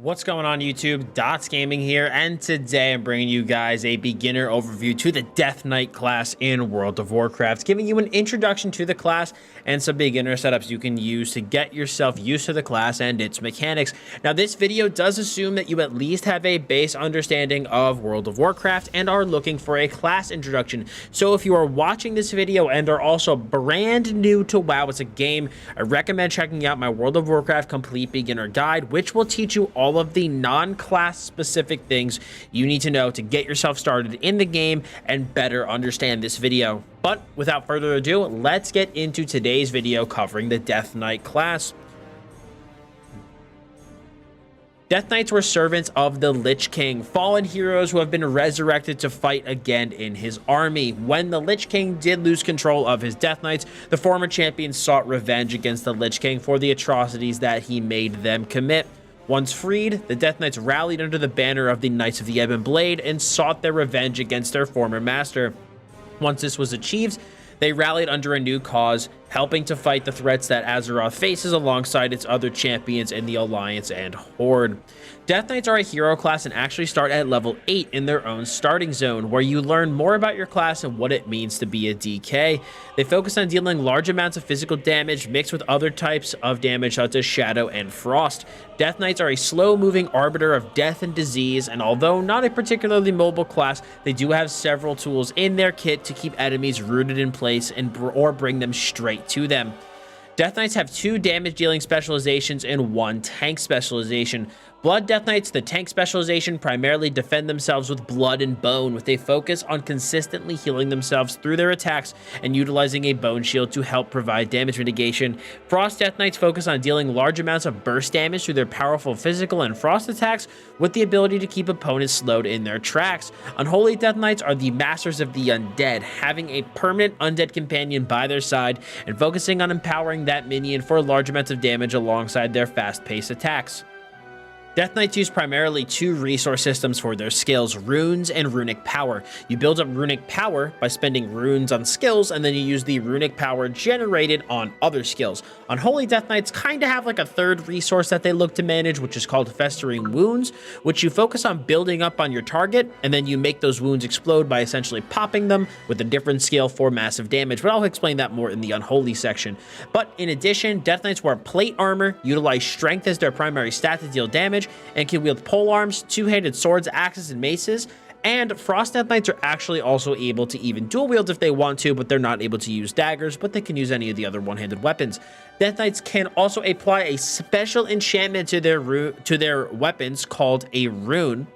What's going on YouTube? Dots Gaming here, and today I'm bringing you guys a beginner overview to the Death Knight class in World of Warcraft, giving you an introduction to the class and some beginner setups you can use to get yourself used to the class and its mechanics. Now, this video does assume that you at least have a base understanding of World of Warcraft and are looking for a class introduction. So if you are watching this video and are also brand new to WoW as a game, I recommend checking out my World of Warcraft Complete Beginner Guide, which will teach you all of the non-class specific things you need to know to get yourself started in the game and better understand this video. But without further ado, let's get into today's video covering the Death Knight class. Death Knights were servants of the Lich King, fallen heroes who have been resurrected to fight again in his army. When the Lich King did lose control of his Death Knights, the former champions sought revenge against the Lich King for the atrocities that he made them commit. Once freed, the Death Knights rallied under the banner of the Knights of the Ebon Blade and sought their revenge against their former master. Once this was achieved, they rallied under a new cause, helping to fight the threats that Azeroth faces alongside its other champions in the Alliance and Horde. Death Knights are a hero class and actually start at level 8 in their own starting zone, where you learn more about your class and what it means to be a DK. They focus on dealing large amounts of physical damage mixed with other types of damage such as Shadow and Frost. Death Knights are a slow-moving arbiter of death and disease, and although not a particularly mobile class, they do have several tools in their kit to keep enemies rooted in place or bring them straight to them. Death Knights have 2 damage dealing specializations and 1 tank specialization. Blood Death Knights, the tank specialization, primarily defend themselves with blood and bone, with a focus on consistently healing themselves through their attacks and utilizing a bone shield to help provide damage mitigation. Frost Death Knights focus on dealing large amounts of burst damage through their powerful physical and frost attacks, with the ability to keep opponents slowed in their tracks. Unholy Death Knights are the masters of the undead, having a permanent undead companion by their side and focusing on empowering that minion for large amounts of damage alongside their fast-paced attacks. Death Knights use primarily 2 resource systems for their skills, runes and runic power. You build up runic power by spending runes on skills, and then you use the runic power generated on other skills. Unholy Death Knights kind of have like a 3rd resource that they look to manage, which is called Festering Wounds, which you focus on building up on your target, and then you make those wounds explode by essentially popping them with a different skill for massive damage, but I'll explain that more in the Unholy section. But in addition, Death Knights wear plate armor, utilize strength as their primary stat to deal damage, and can wield polearms, 2-handed swords, axes, and maces. And Frost Death Knights are actually also able to even dual wield if they want to, but they're not able to use daggers, but they can use any of the other one-handed weapons. Death Knights can also apply a special enchantment to their weapons called a rune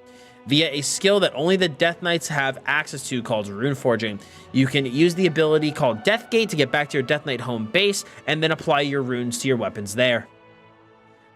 via a skill that only the Death Knights have access to called rune forging. You can use the ability called Deathgate to get back to your Death Knight home base and then apply your runes to your weapons there.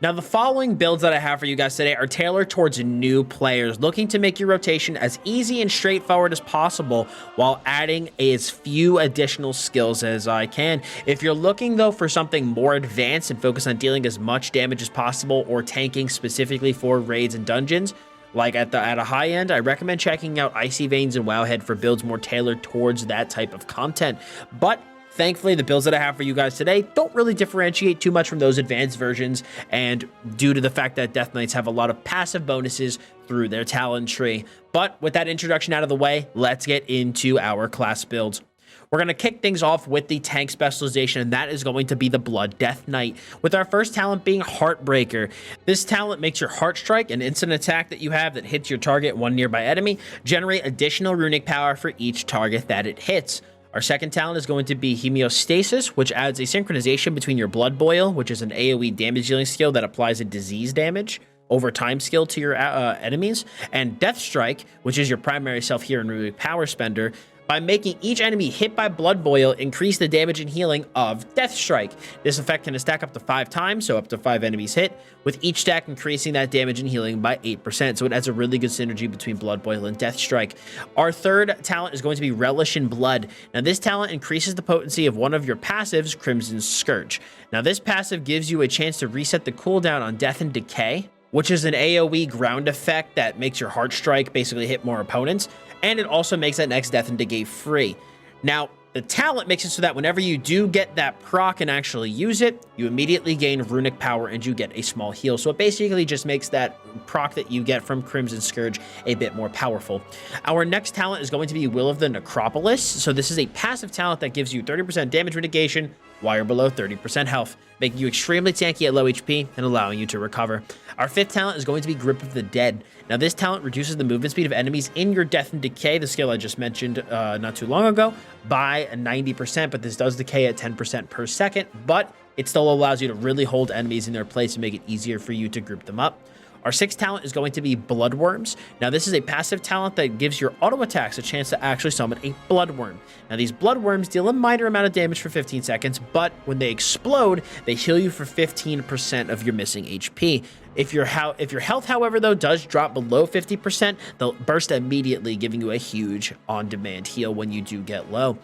Now, the following builds that I have for you guys today are tailored towards new players looking to make your rotation as easy and straightforward as possible while adding as few additional skills as I can. If you're looking, though, for something more advanced and focus on dealing as much damage as possible or tanking specifically for raids and dungeons, like at a high end, I recommend checking out Icy Veins and Wowhead for builds more tailored towards that type of content. But thankfully, the builds that I have for you guys today don't really differentiate too much from those advanced versions, and due to the fact that Death Knights have a lot of passive bonuses through their talent tree. But with that introduction out of the way, let's get into our class builds. We're going to kick things off with the tank specialization, and that is going to be the Blood Death Knight, with our first talent being Heartbreaker. This talent makes your Heart Strike, an instant attack that you have that hits your target, one nearby enemy, generate additional runic power for each target that it hits. Our second talent is going to be Homeostasis, which adds a synchronization between your Blood Boil, which is an AoE damage dealing skill that applies a disease damage over time skill to your enemies, and Death Strike, which is your primary self-heal and runic power spender, by making each enemy hit by Blood Boil increase the damage and healing of Death Strike. This effect can stack up to 5 times, so up to 5 enemies hit, with each stack increasing that damage and healing by 8%. So it has a really good synergy between Blood Boil and Death Strike. Our third talent is going to be Relish in Blood. Now, this talent increases the potency of one of your passives, Crimson Scourge. Now, this passive gives you a chance to reset the cooldown on Death and Decay, which is an AoE ground effect that makes your Heart Strike basically hit more opponents, and it also makes that next Death and Decay free. Now, The talent makes it so that whenever you do get that proc and actually use it, you immediately gain runic power and you get a small heal. So it basically just makes that proc that you get from Crimson Scourge a bit more powerful. Our next talent is going to be Will of the Necropolis. So this is a passive talent that gives you 30% damage mitigation while you're below 30% health, making you extremely tanky at low HP and allowing you to recover. Our fifth talent is going to be Grip of the Dead. Now this talent reduces the movement speed of enemies in your Death and Decay, the skill I just mentioned not too long ago, by 90%, but this does decay at 10% per second, but it still allows you to really hold enemies in their place and make it easier for you to group them up. Our sixth talent is going to be Bloodworms. Now, this is a passive talent that gives your auto attacks a chance to actually summon a Bloodworm. Now, these Bloodworms deal a minor amount of damage for 15 seconds, but when they explode, they heal you for 15% of your missing HP. If your health, however, though, does drop below 50%, they'll burst immediately, giving you a huge on-demand heal when you do get low.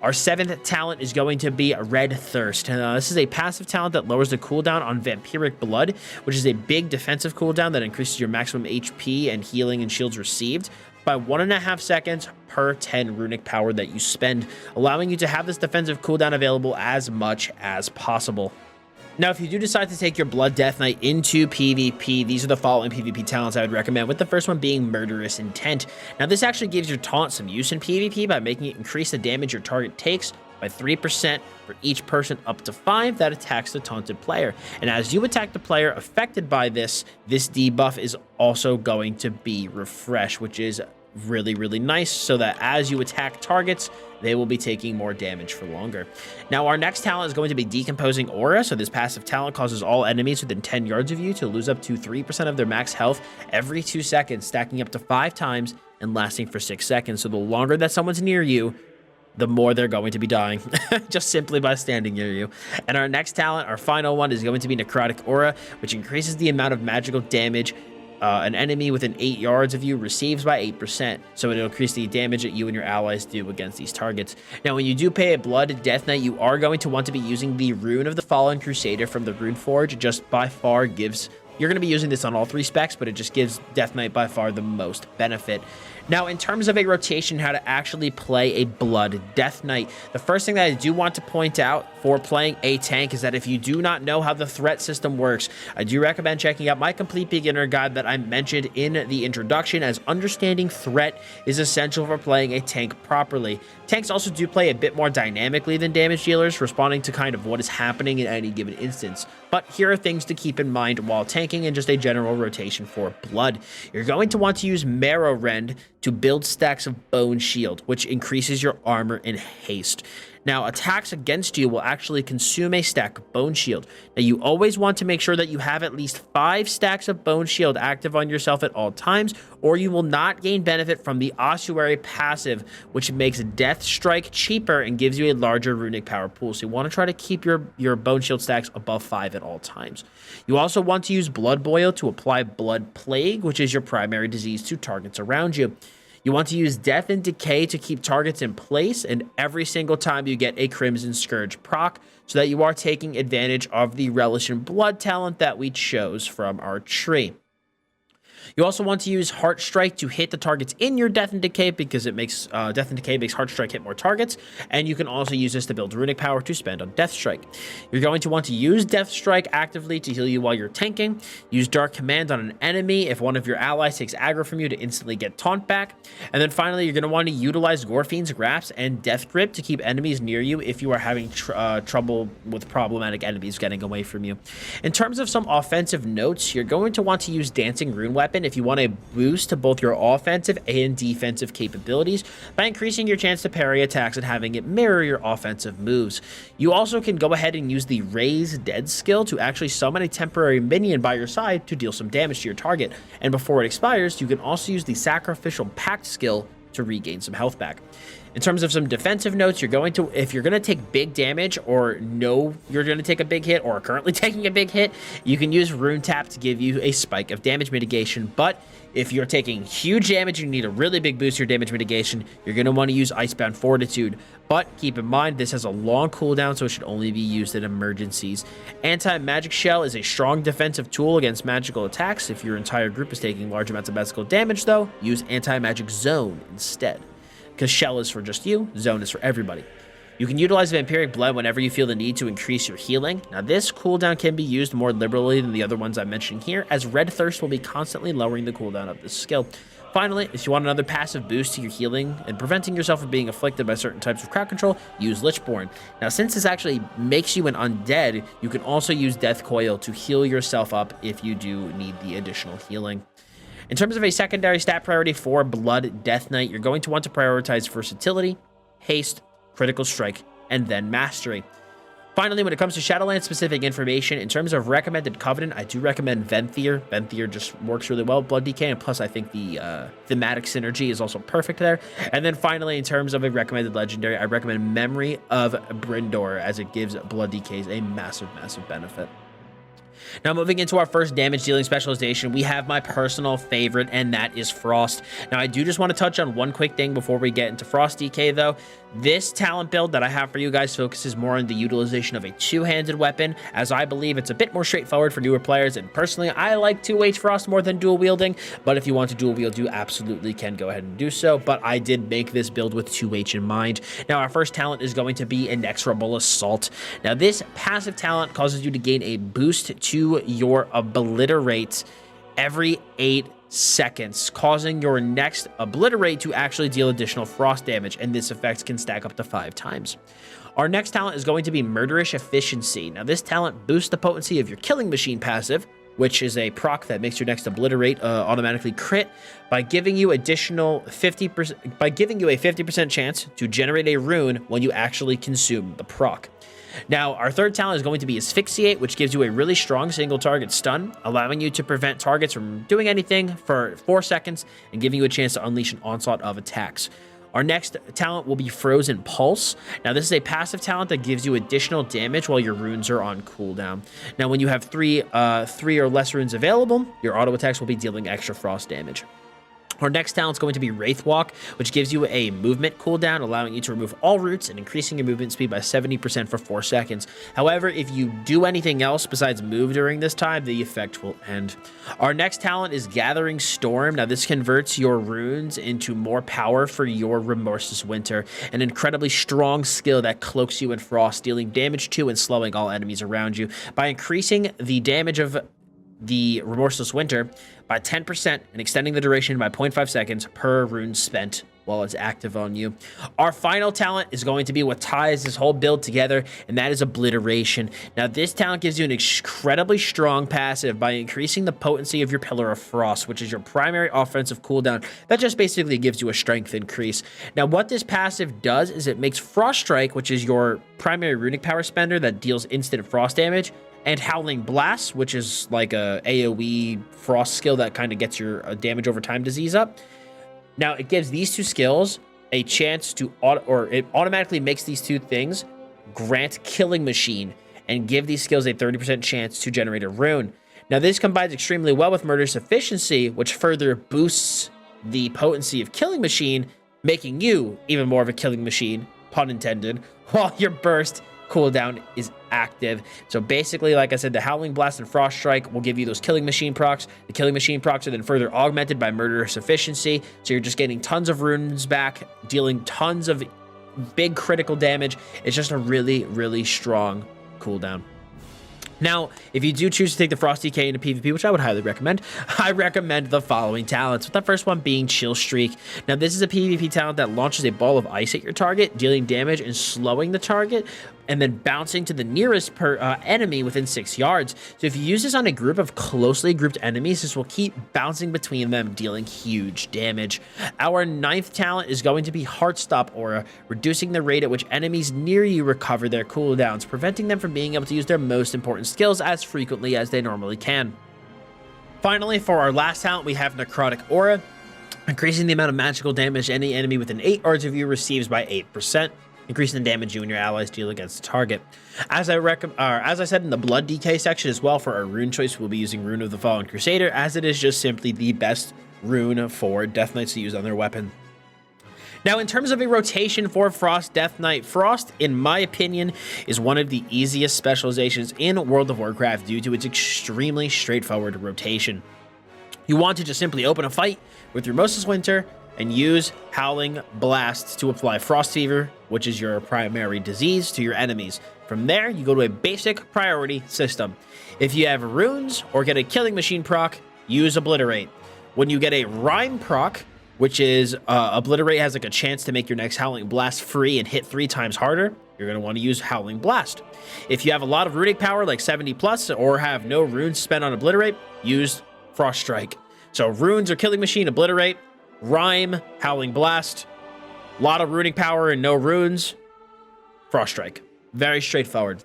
Our seventh talent is going to be Red Thirst. This is a passive talent that lowers the cooldown on Vampiric Blood, which is a big defensive cooldown that increases your maximum HP and healing and shields received by 1.5 seconds per 10 runic power that you spend, allowing you to have this defensive cooldown available as much as possible. Now, if you do decide to take your Blood Death Knight into PvP, these are the following PvP talents I would recommend, with the first one being Murderous Intent. Now, this actually gives your taunt some use in PvP by making it increase the damage your target takes by 3% for each person up to 5 that attacks the taunted player. And as you attack the player affected by this debuff is also going to be refreshed, which is really, really nice, so that as you attack targets, they will be taking more damage for longer. Now, our next talent is going to be Decomposing Aura. So this passive talent causes all enemies within 10 yards of you to lose up to 3% of their max health every 2 seconds, stacking up to 5 times and lasting for 6 seconds. So the longer that someone's near you, the more they're going to be dying, just simply by standing near you. And our next talent, our final one, is going to be Necrotic Aura, which increases the amount of magical damage an enemy within 8 yards of you receives by 8%, so it'll increase the damage that you and your allies do against these targets. Now, when you do pay a Blood Death Knight, you are going to want to be using the Rune of the Fallen Crusader from the Rune Forge. It just by far gives... You're going to be using this on all 3 specs, but it just gives Death Knight by far the most benefit. Now, in terms of a rotation, how to actually play a Blood Death Knight, the first thing that I do want to point out for playing a tank is that if you do not know how the threat system works, I do recommend checking out my complete beginner guide that I mentioned in the introduction, as understanding threat is essential for playing a tank properly. Tanks also do play a bit more dynamically than damage dealers, responding to kind of what is happening in any given instance. But here are things to keep in mind while tanking and just a general rotation for blood. You're going to want to use Marrow Rend to build stacks of Bone Shield, which increases your armor and haste. Now, attacks against you will actually consume a stack of Bone Shield. Now, you always want to make sure that you have at least 5 stacks of Bone Shield active on yourself at all times, or you will not gain benefit from the Ossuary passive, which makes Death Strike cheaper and gives you a larger runic power pool. So you want to try to keep your Bone Shield stacks above 5 at all times. You also want to use Blood Boil to apply Blood Plague, which is your primary disease, to targets around you. You want to use Death and Decay to keep targets in place, and every single time you get a Crimson Scourge proc, so that you are taking advantage of the Relish in Blood talent that we chose from our tree. You also want to use Heart Strike to hit the targets in your Death and Decay, because it makes Death and Decay makes Heart Strike hit more targets, and you can also use this to build runic power to spend on Death Strike. You're going to want to use Death Strike actively to heal you while you're tanking. Use Dark Command on an enemy if one of your allies takes aggro from you to instantly get taunt back. And then finally, you're going to want to utilize Gorfiend's Grasp and Death Grip to keep enemies near you if you are having trouble with problematic enemies getting away from you. In terms of some offensive notes, you're going to want to use Dancing Rune Weapon if you want a boost to both your offensive and defensive capabilities by increasing your chance to parry attacks and having it mirror your offensive moves. You also can go ahead and use the Raise Dead skill to actually summon a temporary minion by your side to deal some damage to your target. And before it expires, you can also use the Sacrificial Pact skill to regain some health back. In terms of some defensive notes, if you're going to take big damage, or know you're going to take a big hit, or are currently taking a big hit, you can use Rune Tap to give you a spike of damage mitigation. But if you're taking huge damage, you need a really big boost to your damage mitigation, you're going to want to use Icebound Fortitude. But keep in mind, this has a long cooldown, so it should only be used in emergencies. Anti-Magic Shell is a strong defensive tool against magical attacks. If your entire group is taking large amounts of magical damage, though, use Anti-Magic Zone instead, because Shell is for just you, Zone is for everybody. You can utilize Vampiric Blood whenever you feel the need to increase your healing. Now, this cooldown can be used more liberally than the other ones I'm mentioning here, as Red Thirst will be constantly lowering the cooldown of this skill. Finally, if you want another passive boost to your healing and preventing yourself from being afflicted by certain types of crowd control, use Lichborn. Now, since this actually makes you an undead, you can also use Death Coil to heal yourself up if you do need the additional healing. In terms of a secondary stat priority for Blood Death Knight, you're going to want to prioritize versatility, haste, critical strike, and then mastery. Finally, when it comes to Shadowlands specific information, in terms of recommended Covenant, I do recommend Venthyr. Venthyr just works really well with Blood DK, and plus I think the thematic synergy is also perfect there. And then finally, in terms of a recommended Legendary, I recommend Memory of Brindor, as it gives Blood DKs a massive, massive benefit. Now, moving into our first damage dealing specialization, we have my personal favorite, and that is Frost. Now, I do just want to touch on one quick thing before we get into Frost DK, though. This talent build that I have for you guys focuses more on the utilization of a two-handed weapon, as I believe it's a bit more straightforward for newer players, and personally, I like 2H Frost more than dual wielding, but if you want to dual wield, you absolutely can go ahead and do so, but I did make this build with 2H in mind. Now, our first talent is going to be Inexorable Assault. Now, this passive talent causes you to gain a boost to your Obliterate every 8 seconds, causing your next Obliterate to actually deal additional frost damage, and this effect can stack up to 5 times. Our next talent is going to be Murderish Efficiency. Now, this talent boosts the potency of your Killing Machine passive, which is a proc that makes your next Obliterate automatically crit by giving you additional 50%, by giving you a 50% chance to generate a rune when you actually consume the proc. Now, our third talent is going to be Asphyxiate, which gives you a really strong single target stun, allowing you to prevent targets from doing anything for 4 seconds and giving you a chance to unleash an onslaught of attacks. Our next talent will be Frozen Pulse. Now, this is a passive talent that gives you additional damage while your runes are on cooldown. Now, when you have three or less runes available, your auto attacks will be dealing extra frost damage. Our next talent is going to be Wraith Walk, which gives you a movement cooldown, allowing you to remove all roots and increasing your movement speed by 70% for 4 seconds. However, if you do anything else besides move during this time, the effect will end. Our next talent is Gathering Storm. Now, this converts your runes into more power for your Remorseless Winter, an incredibly strong skill that cloaks you in frost, dealing damage to and slowing all enemies around you. By increasing the damage of the Remorseless Winter by 10% and extending the duration by 0.5 seconds per rune spent while it's active on you. Our final talent is going to be what ties this whole build together, and that is Obliteration. Now, this talent gives you an incredibly strong passive by increasing the potency of your Pillar of Frost, which is your primary offensive cooldown. That just basically gives you a strength increase. Now, what this passive does is it makes Frost Strike, which is your primary runic power spender that deals instant frost damage, and Howling Blast, which is like a AoE frost skill that kind of gets your damage over time disease up. Now, it gives these two skills a chance to, it automatically makes these two things grant Killing Machine and give these skills a 30% chance to generate a rune. Now, this combines extremely well with Murderous Efficiency, which further boosts the potency of Killing Machine, making you even more of a Killing Machine, pun intended, while your burst cooldown is active. So basically, like I said, the Howling Blast and Frost Strike will give you those Killing Machine procs. The Killing Machine procs are then further augmented by Murderous Efficiency, so you're just getting tons of runes back, dealing tons of big critical damage. It's just a really, really strong cooldown. Now, if you do choose to take the Frost DK into PvP, which I would highly recommend, I recommend the following talents, with the first one being Chill Streak. Now, this is a PvP talent that launches a ball of ice at your target, dealing damage and slowing the target, and then bouncing to the nearest enemy within 6 yards. So if you use this on a group of closely grouped enemies, this will keep bouncing between them, dealing huge damage. Our 9th talent is going to be Heartstop Aura, reducing the rate at which enemies near you recover their cooldowns, preventing them from being able to use their most important skills as frequently as they normally can. Finally, for our last talent, we have Necrotic Aura, increasing the amount of magical damage any enemy within 8 yards of you receives by 8%. Increasing the damage you and your allies deal against the target. As I said in the Blood DK section as well, for our rune choice, we'll be using Rune of the Fallen Crusader, as it is just simply the best rune for Death Knights to use on their weapon. Now, in terms of a rotation for Frost Death Knight, Frost, in my opinion, is one of the easiest specializations in World of Warcraft due to its extremely straightforward rotation. You want to just simply open a fight with your Remorseless Winter, and use Howling Blast to apply Frost Fever, which is your primary disease, to your enemies. From there, you go to a basic priority system. If you have runes or get a Killing Machine proc, use Obliterate. When you get a Rhyme proc, which is Obliterate has like a chance to make your next Howling Blast free and hit 3 times harder, you're going to want to use Howling Blast. If you have a lot of runic power, like 70 plus, or have no runes spent on Obliterate, use Frost Strike. So runes or Killing Machine, Obliterate, Rhyme, Howling Blast, a lot of runic power and no runes, Frost Strike. Very straightforward.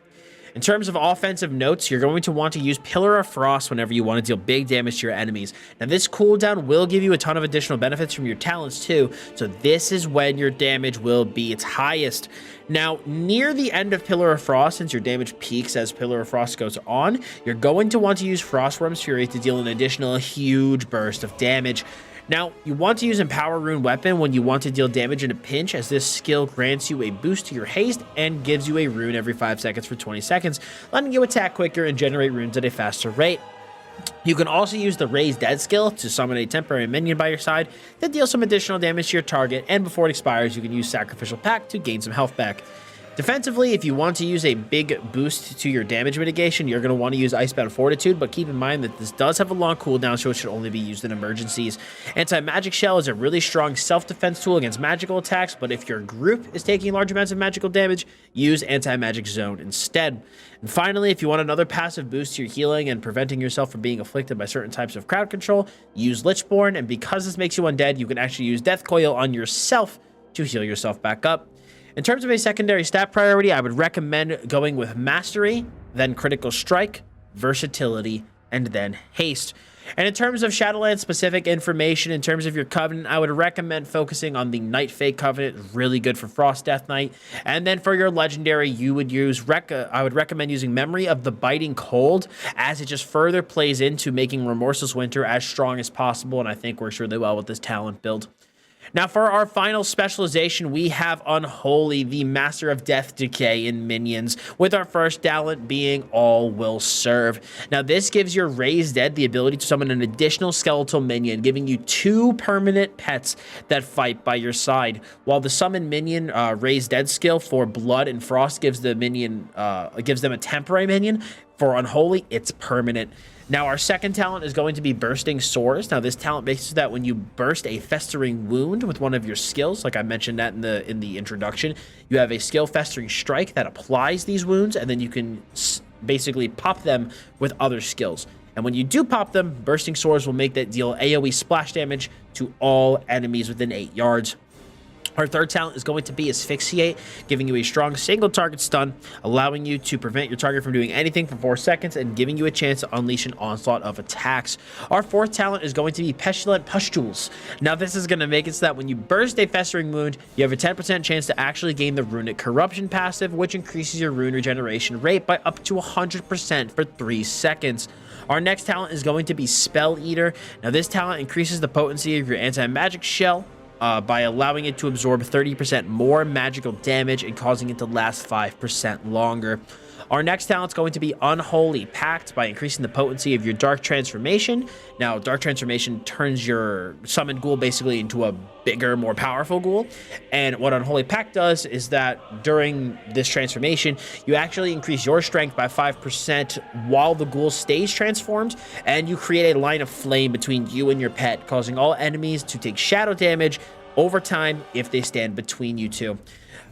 In terms of offensive notes, you're going to want to use Pillar of Frost whenever you want to deal big damage to your enemies. Now, this cooldown will give you a ton of additional benefits from your talents too, so this is when your damage will be its highest. Now, near the end of Pillar of Frost, since your damage peaks as Pillar of Frost goes on, you're going to want to use Frostworm's Fury to deal an additional huge burst of damage. Now, you want to use Empower Rune Weapon when you want to deal damage in a pinch, as this skill grants you a boost to your haste and gives you a rune every 5 seconds for 20 seconds, letting you attack quicker and generate runes at a faster rate. You can also use the Raise Dead skill to summon a temporary minion by your side that deals some additional damage to your target, and before it expires, you can use Sacrificial Pact to gain some health back. Defensively, if you want to use a big boost to your damage mitigation, you're going to want to use Icebound Fortitude, but keep in mind that this does have a long cooldown, so it should only be used in emergencies. Anti-Magic Shell is a really strong self-defense tool against magical attacks, but if your group is taking large amounts of magical damage, use Anti-Magic Zone instead. And finally, if you want another passive boost to your healing and preventing yourself from being afflicted by certain types of crowd control, use Lichborn, and because this makes you undead, you can actually use Death Coil on yourself to heal yourself back up. In terms of a secondary stat priority, I would recommend going with Mastery, then Critical Strike, Versatility, and then Haste. And in terms of Shadowlands specific information, in terms of your Covenant, I would recommend focusing on the Night Fate Covenant, really good for Frost Death Knight. And then for your Legendary, you would use, I would recommend using Memory of the Biting Cold, as it just further plays into making Remorseless Winter as strong as possible, and I think works really well with this talent build. Now, for our final specialization, we have Unholy, the Master of Death Decay in minions, with our first talent being All Will Serve. Now, this gives your Raised Dead the ability to summon an additional skeletal minion, giving you 2 permanent pets that fight by your side, while the Summon Minion Raised Dead skill for Blood and Frost gives the minion gives them a temporary minion. For Unholy, it's permanent. Now, our second talent is going to be Bursting Sores. Now, this talent makes it that when you burst a Festering Wound with one of your skills, like I mentioned that in the introduction, you have a skill Festering Strike that applies these wounds, and then you can basically pop them with other skills. And when you do pop them, Bursting Sores will make that deal AoE splash damage to all enemies within 8 yards. Our third talent is going to be Asphyxiate, giving you a strong single target stun, allowing you to prevent your target from doing anything for 4 seconds and giving you a chance to unleash an onslaught of attacks. Our fourth talent is going to be Pestilent Pustules. Now, this is going to make it so that when you burst a Festering Wound, you have a 10% chance to actually gain the Runic Corruption passive, which increases your rune regeneration rate by up to 100% for 3 seconds. Our next talent is going to be Spell Eater. Now, this talent increases the potency of your anti-magic shell by allowing it to absorb 30% more magical damage and causing it to last 5% longer. Our next talent is going to be Unholy Pact by increasing the potency of your Dark Transformation. Now, Dark Transformation turns your summoned ghoul basically into a bigger, more powerful ghoul. And what Unholy Pact does is that during this transformation, you actually increase your strength by 5% while the ghoul stays transformed, and you create a line of flame between you and your pet, causing all enemies to take shadow damage over time if they stand between you two.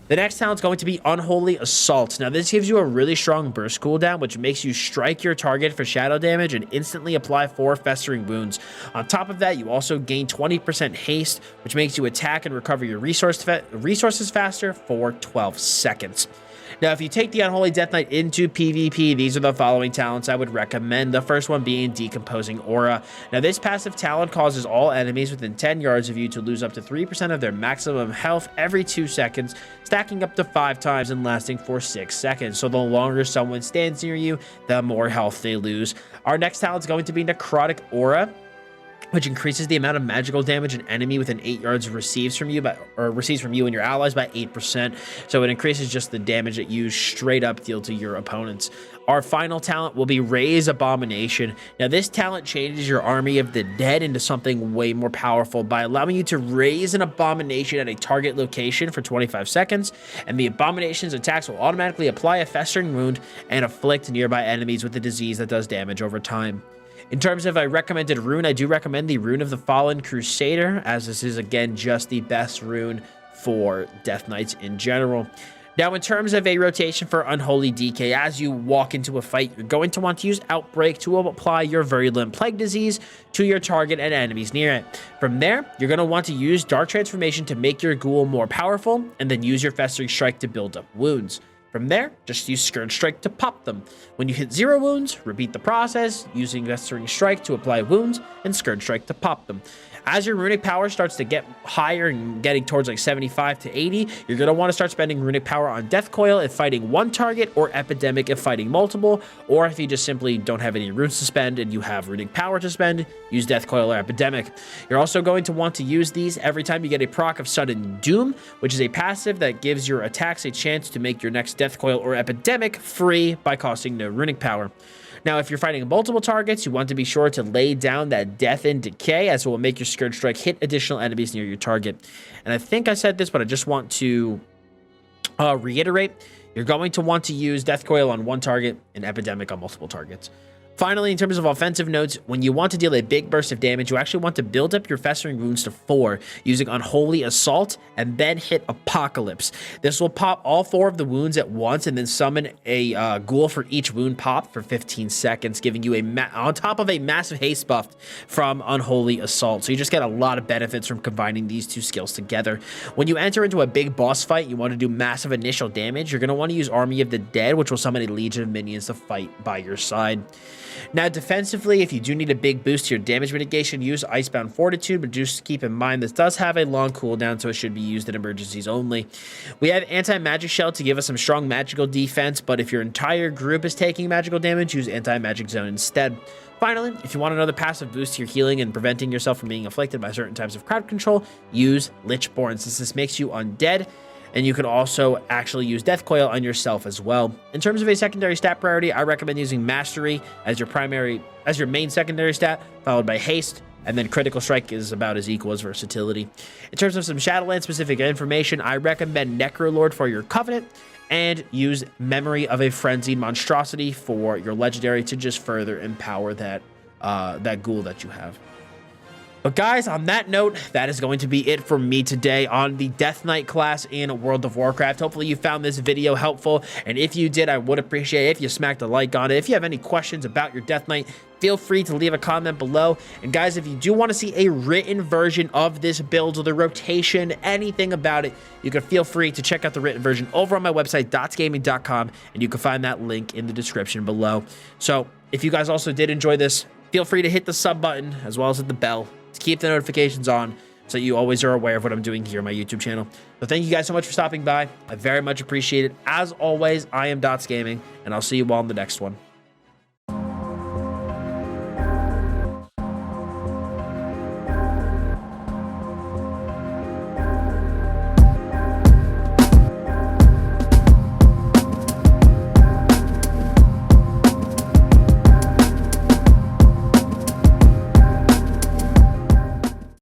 The next talent is going to be Unholy Assault. Now, this gives you a really strong burst cooldown, which makes you strike your target for shadow damage and instantly apply 4 Festering Wounds. On top of that, you also gain 20% haste, which makes you attack and recover your resources faster for 12 seconds. Now, if you take the Unholy Death Knight into PvP, these are the following talents I would recommend. The first one being Decomposing Aura. Now, this passive talent causes all enemies within 10 yards of you to lose up to 3% of their maximum health every 2 seconds, stacking up to 5 times and lasting for 6 seconds. So the longer someone stands near you, the more health they lose. Our next talent is going to be Necrotic Aura. which increases the amount of magical damage an enemy within 8 yards receives from you and your allies by 8%. So it increases just the damage that you straight up deal to your opponents. Our final talent will be Raise Abomination. Now this talent changes your army of the dead into something way more powerful by allowing you to raise an abomination at a target location for 25 seconds, and the abomination's attacks will automatically apply a festering wound and afflict nearby enemies with a disease that does damage over time. In terms of a recommended rune, I do recommend the Rune of the Fallen Crusader, as this is, again, just the best rune for Death Knights in general. Now, in terms of a rotation for Unholy DK, as you walk into a fight, you're going to want to use Outbreak to apply your Virulent Plague Disease to your target and enemies near it. From there, you're going to want to use Dark Transformation to make your ghoul more powerful, and then use your Festering Strike to build up wounds. From there, just use Scourge Strike to pop them. When you hit 0 wounds, repeat the process, using Festering Strike to apply wounds, and Scourge Strike to pop them. As your runic power starts to get higher and getting towards like 75 to 80, you're going to want to start spending runic power on Death Coil if fighting one target, or Epidemic if fighting multiple, or if you just simply don't have any runes to spend and you have runic power to spend, use Death Coil or Epidemic. You're also going to want to use these every time you get a proc of Sudden Doom, which is a passive that gives your attacks a chance to make your next Death Coil or Epidemic free by costing no runic power. Now, if you're fighting multiple targets, you want to be sure to lay down that Death and Decay, as it will make your Scourge Strike hit additional enemies near your target. And I think I said this, but I just want to reiterate. You're going to want to use Death Coil on one target and Epidemic on multiple targets. Finally, in terms of offensive notes, when you want to deal a big burst of damage, you actually want to build up your Festering Wounds to 4 using Unholy Assault and then hit Apocalypse. This will pop all 4 of the wounds at once and then summon a ghoul for each wound pop for 15 seconds, giving you on top of a massive haste buff from Unholy Assault. So you just get a lot of benefits from combining these two skills together. When you enter into a big boss fight, you want to do massive initial damage. You're going to want to use Army of the Dead, which will summon a legion of minions to fight by your side. Now, defensively, if you do need a big boost to your damage mitigation, use Icebound Fortitude, but just keep in mind this does have a long cooldown, so it should be used in emergencies only. We have Anti-Magic Shell to give us some strong magical defense, but if your entire group is taking magical damage, use Anti-Magic Zone instead. Finally, if you want another passive boost to your healing and preventing yourself from being afflicted by certain types of crowd control, use Lichborn, since this makes you undead. And you can also actually use Death Coil on yourself as well. In terms of a secondary stat priority, I recommend using Mastery as your main secondary stat, followed by Haste, and then Critical Strike is about as equal as Versatility. In terms of some Shadowlands specific information, I recommend Necrolord for your Covenant, and use Memory of a Frenzied Monstrosity for your Legendary to just further empower that ghoul that you have. But guys, on that note, that is going to be it for me today on the Death Knight class in World of Warcraft. Hopefully you found this video helpful, and if you did, I would appreciate it if you smacked a like on it. If you have any questions about your Death Knight, feel free to leave a comment below. And guys, if you do want to see a written version of this build, or the rotation, anything about it, you can feel free to check out the written version over on my website, dotsgaming.com, and you can find that link in the description below. So if you guys also did enjoy this, feel free to hit the sub button as well as hit the bell to keep the notifications on, so you always are aware of what I'm doing here on my YouTube channel. So thank you guys so much for stopping by. I very much appreciate it. As always, I am Dots Gaming, and I'll see you all in the next one.